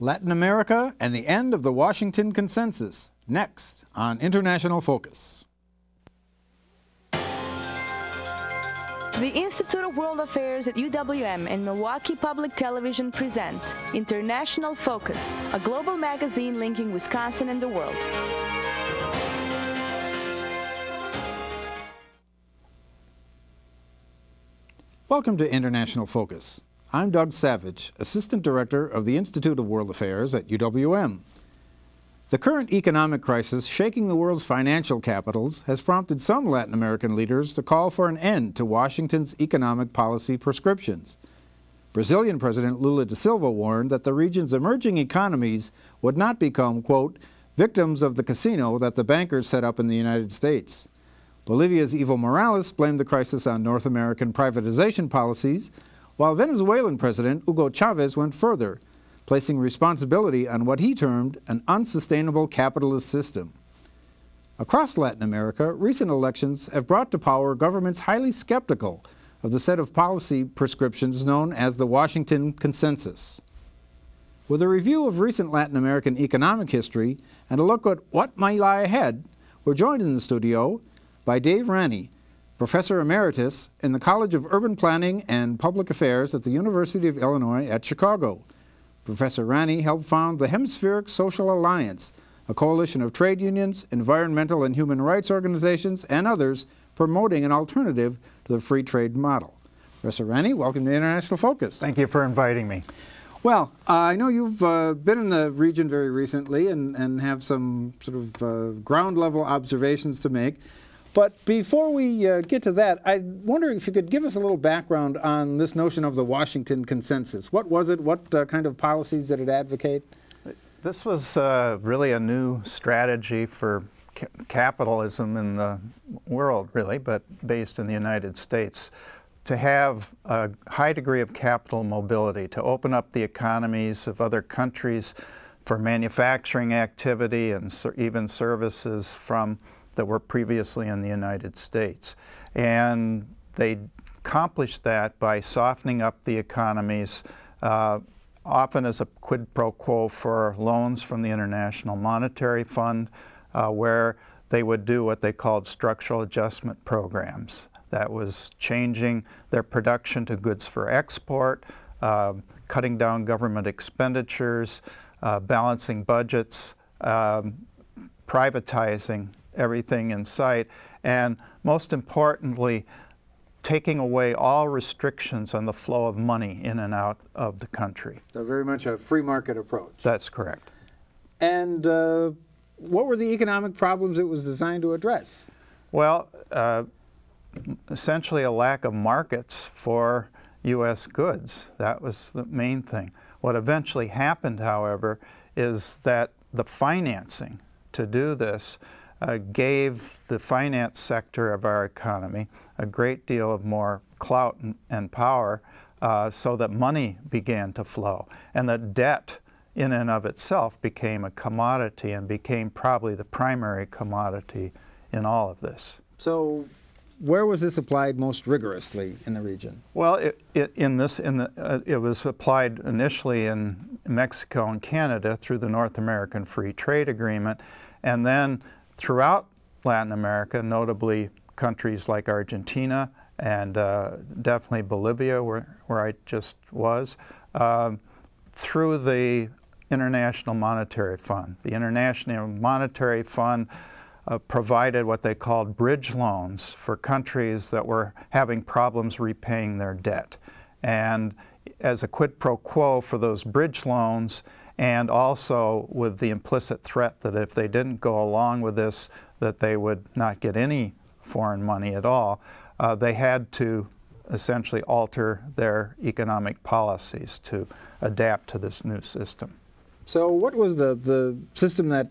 Latin America and the End of the Washington Consensus, next on International Focus. The Institute of World Affairs at UWM and Milwaukee Public Television present International Focus, a global magazine linking Wisconsin and the world. Welcome to International Focus. I'm Doug Savage, Assistant Director of the Institute of World Affairs at UWM. The current economic crisis shaking the world's financial capitals has prompted some Latin American leaders to call for an end to Washington's economic policy prescriptions. Brazilian President Lula da Silva warned that the region's emerging economies would not become, quote, victims of the casino that the bankers set up in the United States. Bolivia's Evo Morales blamed the crisis on North American privatization policies, while Venezuelan President Hugo Chavez went further, placing responsibility on what he termed an unsustainable capitalist system. Across Latin America, recent elections have brought to power governments highly skeptical of the set of policy prescriptions known as the Washington Consensus. With a review of recent Latin American economic history and a look at what might lie ahead, we're joined in the studio by Dave Ranney, Professor Emeritus in the College of Urban Planning and Public Affairs at the University of Illinois at Chicago. Professor Ranney helped found the Hemispheric Social Alliance, a coalition of trade unions, environmental and human rights organizations, and others promoting an alternative to the free trade model. Professor Ranney, welcome to International Focus. Thank you for inviting me. Well, I know you've been in the region very recently and have some sort of ground-level observations to make. But before we get to that, I'm wondering if you could give us a little background on this notion of the Washington Consensus. What was it? What kind of policies did it advocate? This was really a new strategy for capitalism in the world, really, but based in the United States, to have a high degree of capital mobility, to open up the economies of other countries for manufacturing activity and even services that were previously in the United States. And they accomplished that by softening up the economies, often as a quid pro quo for loans from the International Monetary Fund, where they would do what they called structural adjustment programs. That was changing their production to goods for export, cutting down government expenditures, balancing budgets, privatizing everything in sight, and most importantly, taking away all restrictions on the flow of money in and out of the country. So very much a free market approach. That's correct. And what were the economic problems it was designed to address? Well, essentially a lack of markets for U.S. goods. That was the main thing. What eventually happened, however, is that the financing to do this gave the finance sector of our economy a great deal of more clout and power, so that money began to flow. And that debt in and of itself became a commodity and became probably the primary commodity in all of this. So where was this applied most rigorously in the region? Well, it was applied initially in Mexico and Canada through the North American Free Trade Agreement, and then throughout Latin America, notably countries like Argentina and definitely Bolivia, where I just was, through the International Monetary Fund. The International Monetary Fund provided what they called bridge loans for countries that were having problems repaying their debt. And as a quid pro quo for those bridge loans, and also with the implicit threat that if they didn't go along with this, that they would not get any foreign money at all, they had to essentially alter their economic policies to adapt to this new system. So what was the system that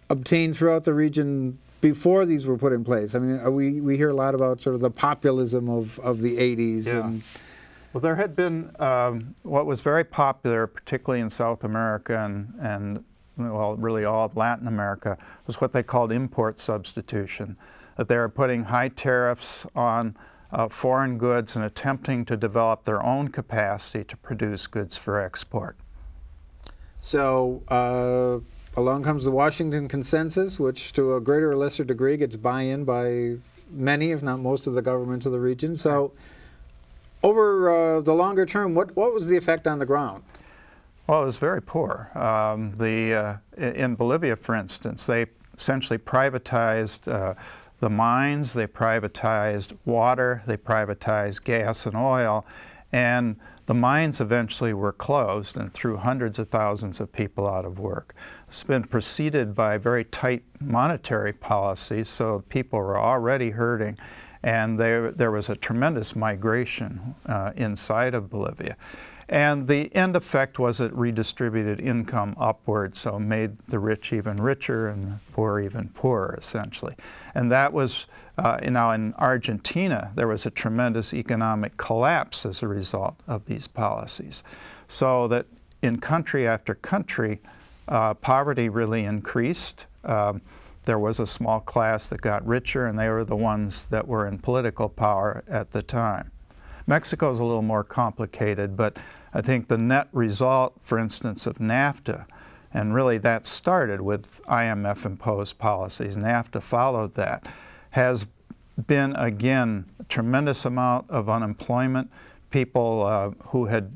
obtained throughout the region before these were put in place? I mean, we hear a lot about sort of the populism of the 80s. Yeah. Well, there had been what was very popular, particularly in South America and well, really all of Latin America, was what they called import substitution. That they were putting high tariffs on foreign goods and attempting to develop their own capacity to produce goods for export. So along comes the Washington Consensus, which to a greater or lesser degree gets buy-in by many, if not most, of the governments of the region. So over the longer term, what was the effect on the ground? Well, it was very poor. In Bolivia, for instance, they essentially privatized the mines, they privatized water, they privatized gas and oil, and the mines eventually were closed and threw hundreds of thousands of people out of work. It's been preceded by very tight monetary policies, so people were already hurting, and there was a tremendous migration inside of Bolivia. And the end effect was it redistributed income upward, so made the rich even richer and the poor even poorer, essentially. And that was, now in Argentina, there was a tremendous economic collapse as a result of these policies. So that in country after country, poverty really increased. There was a small class that got richer, and they were the ones that were in political power at the time. Mexico is a little more complicated, but I think the net result, for instance, of NAFTA, and really that started with IMF-imposed policies, NAFTA followed that, has been, again, a tremendous amount of unemployment. People who had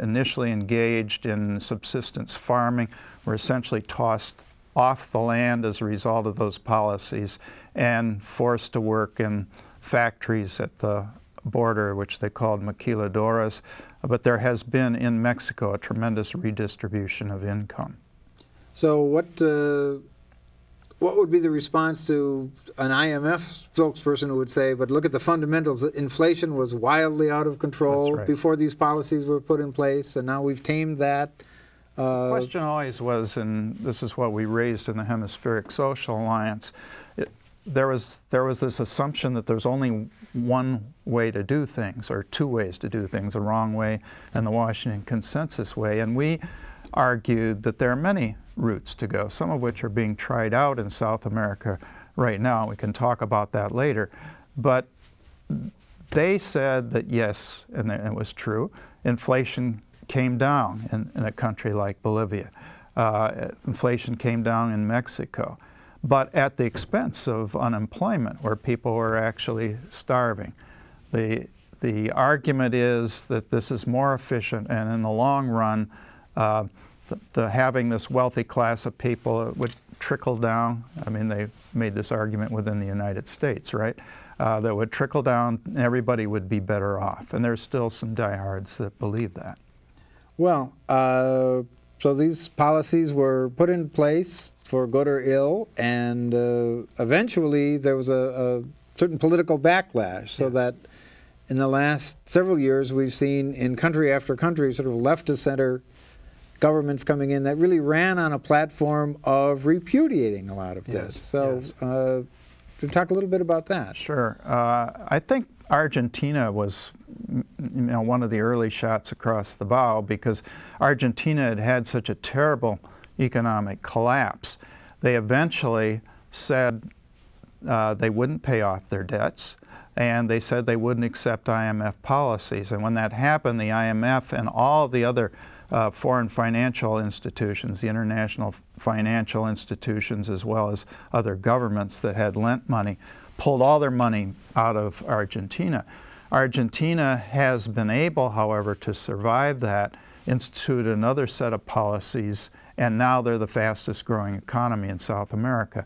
initially engaged in subsistence farming were essentially tossed off the land as a result of those policies and forced to work in factories at the border, which they called maquiladoras. But there has been in Mexico a tremendous redistribution of income. So what would be the response to an IMF spokesperson who would say, but look at the fundamentals, inflation was wildly out of control before these policies were put in place, and now we've tamed that? The question always was, and this is what we raised in the Hemispheric Social Alliance, there was this assumption that there's only one way to do things, or two ways to do things, the wrong way and the Washington Consensus way. And we argued that there are many routes to go, some of which are being tried out in South America right now. We can talk about that later. But they said that yes, and it was true, inflation came down in a country like Bolivia. Inflation came down in Mexico, but at the expense of unemployment, where people were actually starving. The argument is that this is more efficient, and in the long run, having this wealthy class of people, it would trickle down. I mean, they made this argument within the United States, right? That would trickle down, and everybody would be better off. And there's still some diehards that believe that. Well, so these policies were put in place for good or ill, and eventually there was a certain political backlash, so that in the last several years we've seen in country after country sort of left-to-center governments coming in that really ran on a platform of repudiating a lot of this. So can you talk a little bit about that? Sure. I think Argentina was one of the early shots across the bow, because Argentina had had such a terrible economic collapse. They eventually said they wouldn't pay off their debts, and they said they wouldn't accept IMF policies. And when that happened, the IMF and all of the other foreign financial institutions, the international financial institutions, as well as other governments that had lent money, pulled all their money out of Argentina. Argentina has been able, however, to survive that, institute another set of policies, and now they're the fastest growing economy in South America.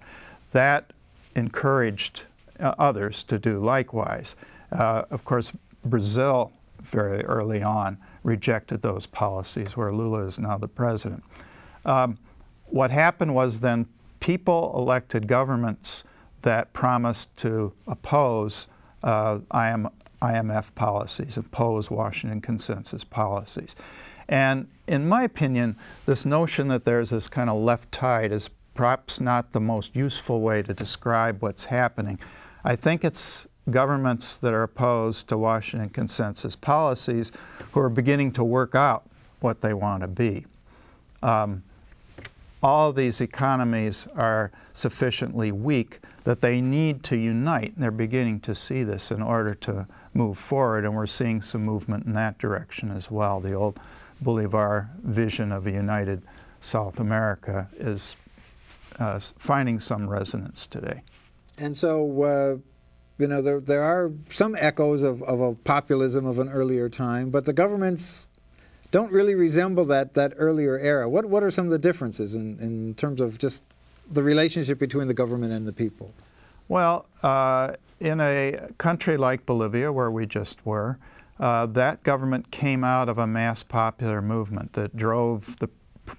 That encouraged others to do likewise. Of course, Brazil, very early on, rejected those policies, where Lula is now the president. What happened was then people elected governments that promised to oppose IMF policies, oppose Washington Consensus policies. And in my opinion, this notion that there's this kind of left tide is perhaps not the most useful way to describe what's happening. I think it's governments that are opposed to Washington Consensus policies who are beginning to work out what they want to be. All of these economies are sufficiently weak that they need to unite, and they're beginning to see this in order to move forward, and we're seeing some movement in that direction as well. The old Bolivar vision of a united South America is finding some resonance today. And so, you know, there are some echoes of a populism of an earlier time, but the governments don't really resemble that earlier era. What are some of the differences in terms of just the relationship between the government and the people? Well, in a country like Bolivia, where we just were, that government came out of a mass popular movement that drove the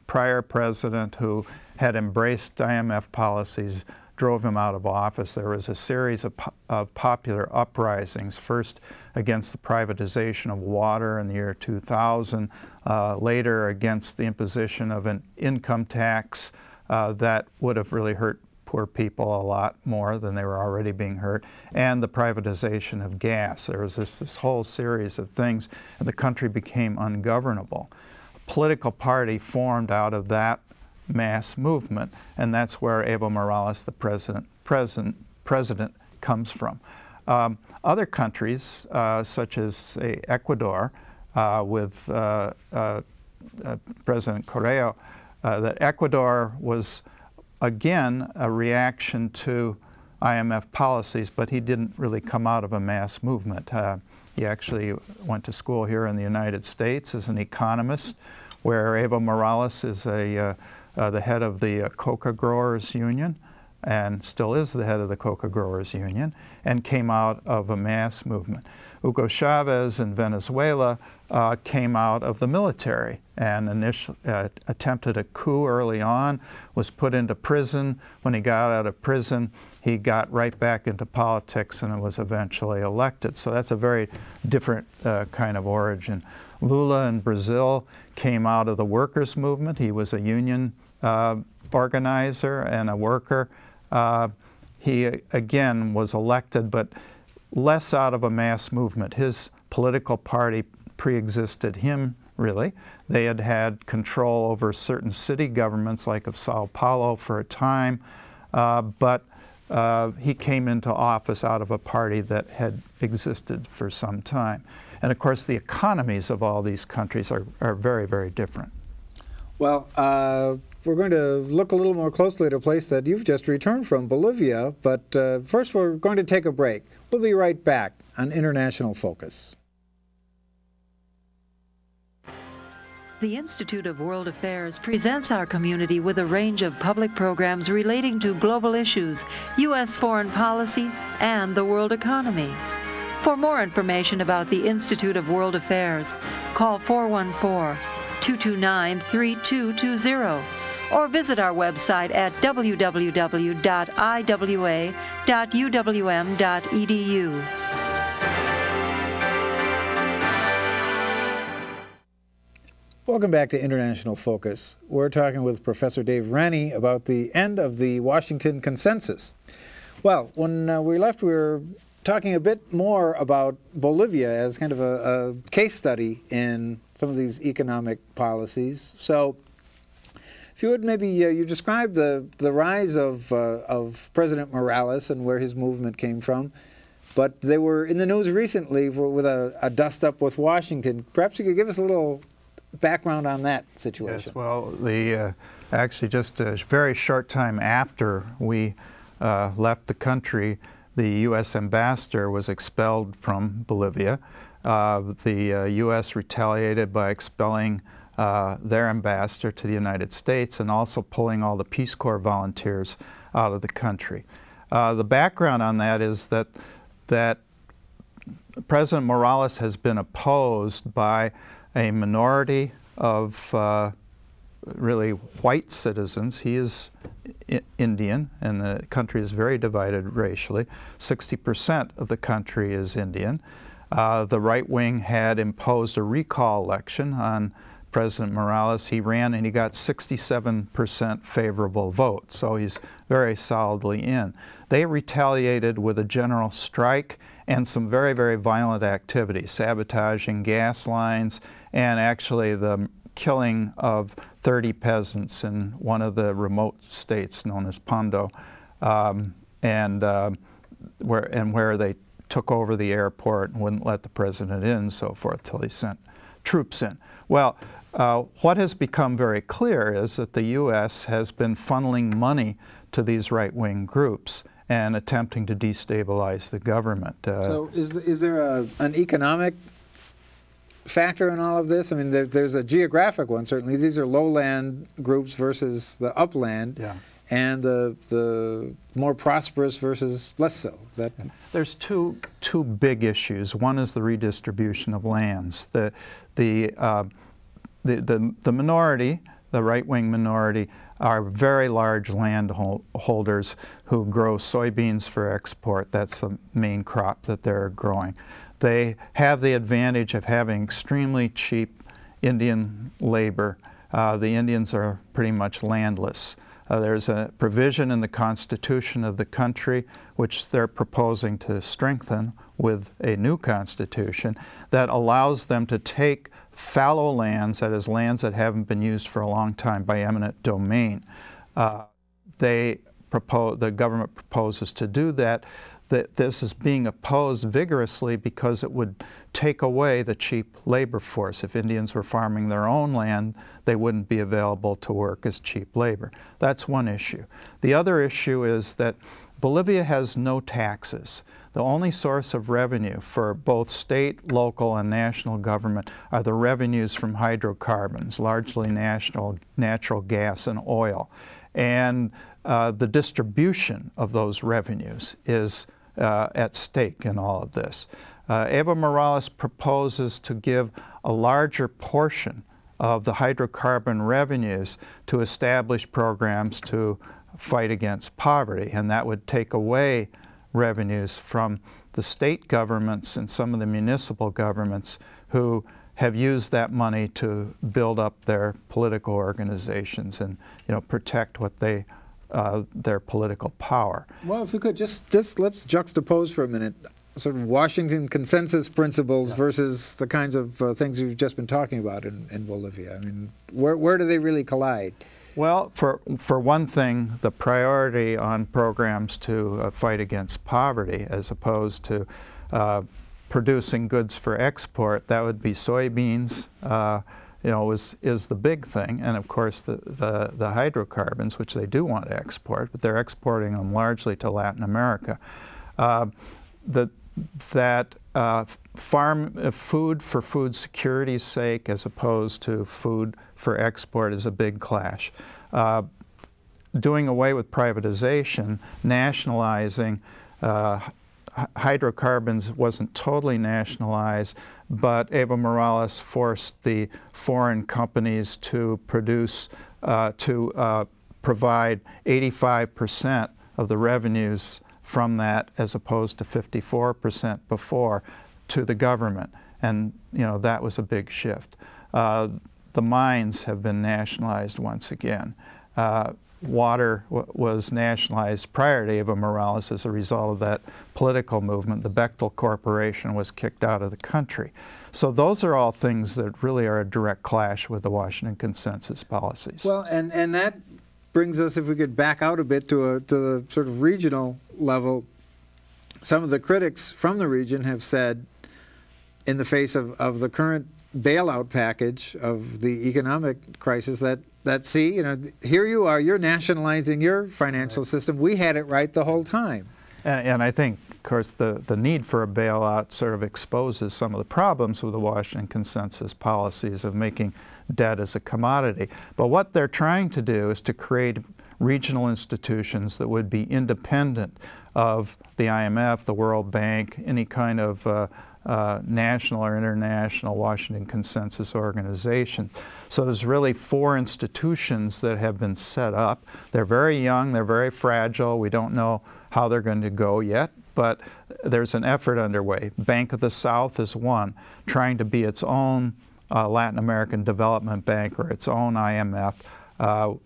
prior president, who had embraced IMF policies, drove him out of office. There was a series of popular uprisings, first against the privatization of water in the year 2000, later against the imposition of an income tax that would have really hurt poor people a lot more than they were already being hurt, and the privatization of gas. There was this whole series of things, and the country became ungovernable. A political party formed out of that mass movement, and that's where Evo Morales, the president comes from. Other countries, such as, say, Ecuador, with President Correa, that Ecuador was, again, a reaction to IMF policies, but he didn't really come out of a mass movement. He actually went to school here in the United States as an economist, where Evo Morales is the head of the Coca Growers Union, and still is the head of the Coca Growers Union, and came out of a mass movement. Hugo Chavez in Venezuela came out of the military and initially attempted a coup early on, was put into prison. When he got out of prison, he got right back into politics and was eventually elected. So that's a very different kind of origin. Lula in Brazil came out of the workers' movement. He was a union organizer and a worker. He, again, was elected, but less out of a mass movement. His political party pre-existed him, really. They had had control over certain city governments, like of Sao Paulo, for a time, but he came into office out of a party that had existed for some time. And of course, the economies of all these countries are very, very different. Well, we're going to look a little more closely at a place that you've just returned from, Bolivia, but first we're going to take a break. We'll be right back on International Focus. The Institute of World Affairs presents our community with a range of public programs relating to global issues, U.S. foreign policy, and the world economy. For more information about the Institute of World Affairs, call 414-229-3220 or visit our website at www.iwa.uwm.edu. Welcome back to International Focus. We're talking with Professor Dave Ranney about the end of the Washington Consensus. Well, when we left, we were talking a bit more about Bolivia as kind of a case study in some of these economic policies. So, if you would maybe you describe the rise of President Morales and where his movement came from, but they were in the news recently with a dust-up with Washington. Perhaps you could give us a little background on that situation. Yes, well, actually just a very short time after we left the country, the U.S. ambassador was expelled from Bolivia. The U.S. retaliated by expelling their ambassador to the United States and also pulling all the Peace Corps volunteers out of the country. The background on that is that President Morales has been opposed by a minority of really white citizens. He is Indian, and the country is very divided racially. 60% of the country is Indian. The right wing had imposed a recall election on President Morales. He ran and he got 67% favorable vote, so he's very solidly in. They retaliated with a general strike and some very, very violent activities, sabotaging gas lines and actually the killing of 30 peasants in one of the remote states known as Pando, where they took over the airport and wouldn't let the president in and so forth till he sent troops in. Well, what has become very clear is that the U.S. has been funneling money to these right-wing groups and attempting to destabilize the government. So is there an economic factor in all of this? I mean, there's a geographic one, certainly. These are lowland groups versus the upland, and the more prosperous versus less so. Is that... There's two big issues. One is the redistribution of lands. The minority, the right-wing minority, are very large landholders who grow soybeans for export. That's the main crop that they're growing. They have the advantage of having extremely cheap Indian labor. The Indians are pretty much landless. There's a provision in the Constitution of the country, which they're proposing to strengthen with a new Constitution, that allows them to take fallow lands, that is lands that haven't been used for a long time, by eminent domain. The government proposes to do that. This is being opposed vigorously because it would take away the cheap labor force. If Indians were farming their own land, they wouldn't be available to work as cheap labor. That's one issue. The other issue is that Bolivia has no taxes. The only source of revenue for both state, local, and national government are the revenues from hydrocarbons, largely natural gas and oil. And the distribution of those revenues is at stake in all of this. Evo Morales proposes to give a larger portion of the hydrocarbon revenues to establish programs to fight against poverty, and that would take away revenues from the state governments and some of the municipal governments who have used that money to build up their political organizations and, protect what their political power. Well, if we could just let's juxtapose for a minute sort of Washington consensus principles versus the kinds of things you've just been talking about in Bolivia. I mean, where do they really collide? Well, for one thing, the priority on programs to fight against poverty, as opposed to producing goods for export, that would be soybeans, is the big thing, and of course the hydrocarbons, which they do want to export, but they're exporting them largely to Latin America. Food for food security's sake, as opposed to food for export, is a big clash. Doing away with privatization, nationalizing hydrocarbons wasn't totally nationalized, but Evo Morales forced the foreign companies to provide 85% of the revenues from that, as opposed to 54% before, to the government. And that was a big shift. The mines have been nationalized once again. Water was nationalized prior to Evo Morales as a result of that political movement. The Bechtel Corporation was kicked out of the country. So those are all things that really are a direct clash with the Washington Consensus policies. Well, and that brings us, if we could back out a bit to the sort of regional level. Some of the critics from the region have said, in the face of the current bailout package of the economic crisis, that see, here you are, you're nationalizing your financial system. We had it right the whole time. And I think, of course, the need for a bailout sort of exposes some of the problems with the Washington Consensus policies of making debt as a commodity. But what they're trying to do is to create regional institutions that would be independent of the IMF, the World Bank, any kind of national or international Washington Consensus organization. So there's really 4 institutions that have been set up. They're very young, they're very fragile. We don't know how they're going to go yet, but there's an effort underway. Bank of the South is one, trying to be its own Latin American Development Bank or its own IMF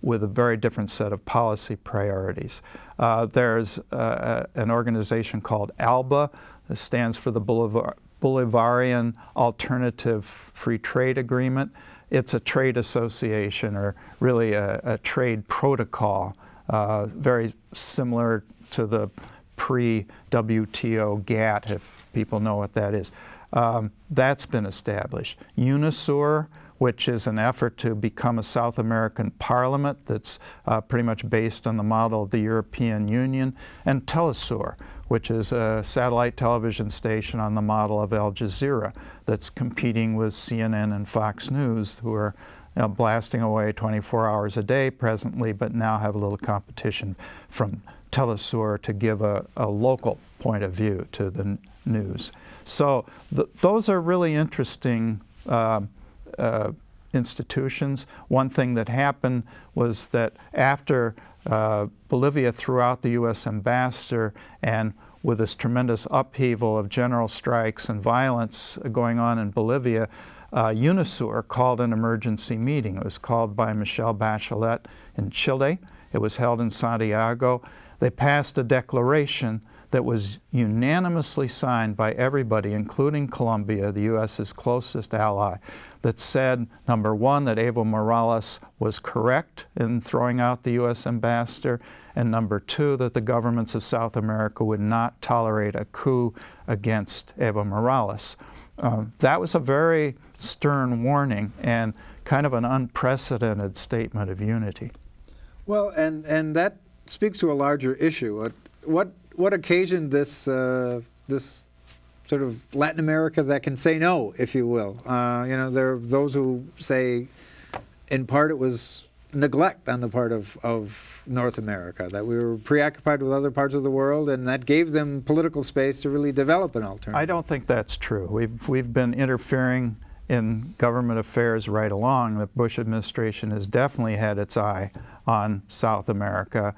with a very different set of policy priorities. There's an organization called ALBA, that stands for the Bolivarian Alternative Free Trade Agreement. It's a trade association, or really a trade protocol, very similar to the pre-WTO GATT, if people know what that is. That's been established. UNISUR, which is an effort to become a South American parliament that's pretty much based on the model of the European Union, and Telesur, which is a satellite television station on the model of Al Jazeera that's competing with CNN and Fox News, who are blasting away 24 hours a day presently, but now have a little competition from Telesur to give a local point of view to the news. So those are really interesting institutions. One thing that happened was that after Bolivia threw out the U.S. ambassador, and with this tremendous upheaval of general strikes and violence going on in Bolivia, UNASUR called an emergency meeting. It was called by Michelle Bachelet in Chile. It was held in Santiago. They passed a declaration that was unanimously signed by everybody, including Colombia, the U.S.'s closest ally, that said, number one, that Evo Morales was correct in throwing out the U.S. ambassador, and number two, that the governments of South America would not tolerate a coup against Evo Morales. That was a very stern warning and kind of an unprecedented statement of unity. Well, and that speaks to a larger issue. What occasioned this this sort of Latin America that can say no, if you will? You know, there are those who say, in part, it was neglect on the part of North America, that we were preoccupied with other parts of the world, and that gave them political space to really develop an alternative. I don't think that's true. We've been interfering in government affairs right along. The Bush administration has definitely had its eye on South America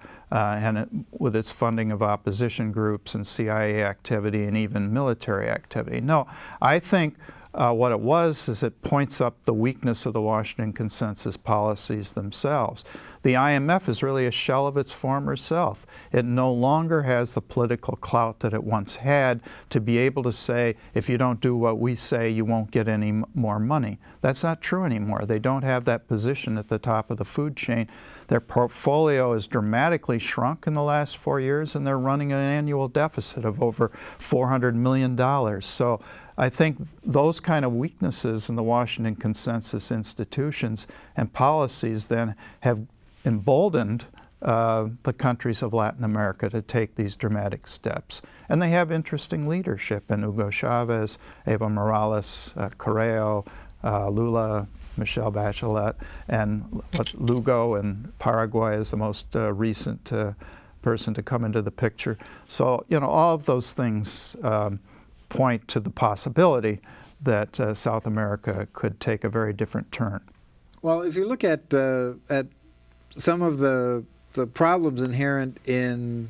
with its funding of opposition groups and CIA activity and even military activity. No, I think what it was is it points up the weakness of the Washington Consensus policies themselves. The IMF is really a shell of its former self. It no longer has the political clout that it once had to be able to say, if you don't do what we say, you won't get any more money. That's not true anymore. They don't have that position at the top of the food chain. Their portfolio has dramatically shrunk in the last 4 years, and they're running an annual deficit of over $400 million. So I think those kind of weaknesses in the Washington Consensus institutions and policies then have emboldened the countries of Latin America to take these dramatic steps. And they have interesting leadership in Hugo Chavez, Evo Morales, Correa, Lula, Michelle Bachelet, and Lugo in Paraguay is the most recent person to come into the picture. So, you know, all of those things point to the possibility that South America could take a very different turn. Well, if you look at some of the problems inherent in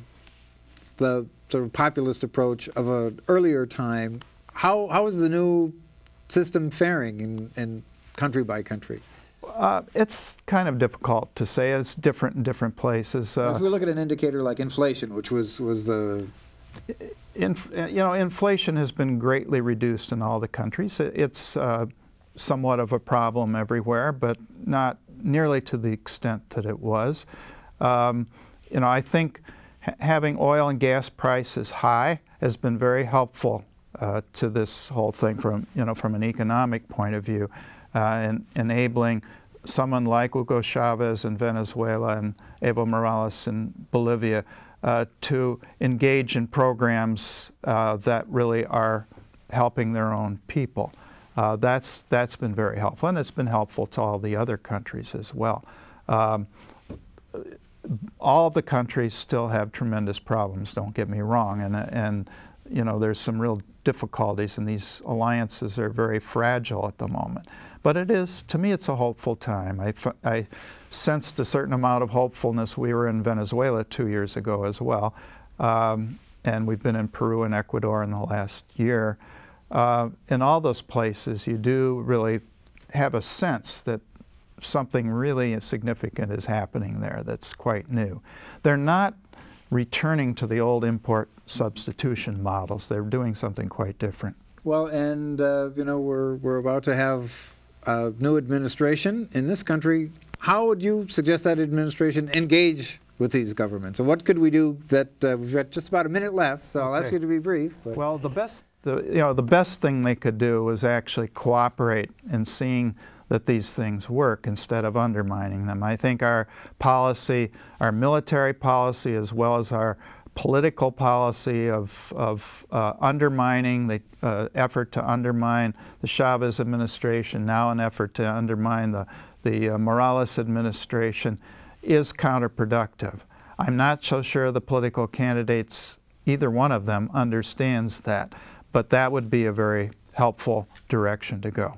the sort of populist approach of an earlier time, how is the new system faring in country by country? It's kind of difficult to say. It's different in different places. If we look at an indicator like inflation, which was the... you know, inflation has been greatly reduced in all the countries. It's somewhat of a problem everywhere, but not nearly to the extent that it was. You know, I think having oil and gas prices high has been very helpful to this whole thing from an economic point of view, and enabling someone like Hugo Chavez in Venezuela and Evo Morales in Bolivia to engage in programs that really are helping their own people. That's been very helpful, and it's been helpful to all the other countries as well. All of the countries still have tremendous problems, don't get me wrong, and you know, there's some real difficulties, and these alliances are very fragile at the moment. But it is, to me, it's a hopeful time. I sensed a certain amount of hopefulness. We were in Venezuela 2 years ago as well, and we've been in Peru and Ecuador in the last year. In all those places, you do really have a sense that something really significant is happening there that's quite new. They're not returning to the old import substitution models. They're doing something quite different. Well, and you know, we're about to have a new administration in this country. How would you suggest that administration engage with these governments? And what could we do that we've got just about a minute left, so I'll ask you to be brief. But. Well, the best thing they could do is actually cooperate in seeing that these things work instead of undermining them. I think our policy, our military policy, as well as our political policy of undermining the effort to undermine the Chavez administration, now an effort to undermine the Morales administration, is counterproductive. I'm not so sure the political candidates, either one of them, understands that, but that would be a very helpful direction to go.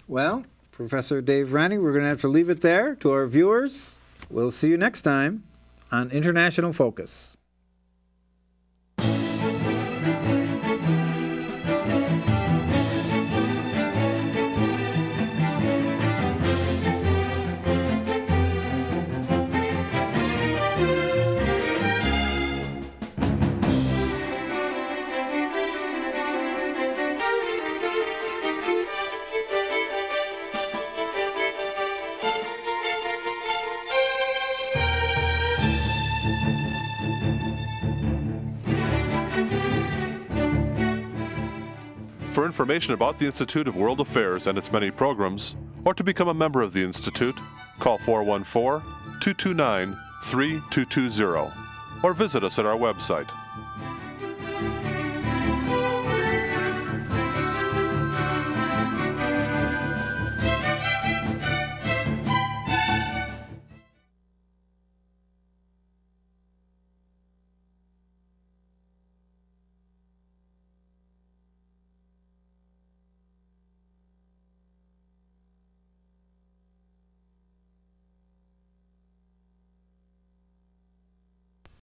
Well, Professor Dave Ranney, we're going to have to leave it there. To our viewers, we'll see you next time on International Focus. For information about the Institute of World Affairs and its many programs, or to become a member of the Institute, call 414-229-3220 or visit us at our website.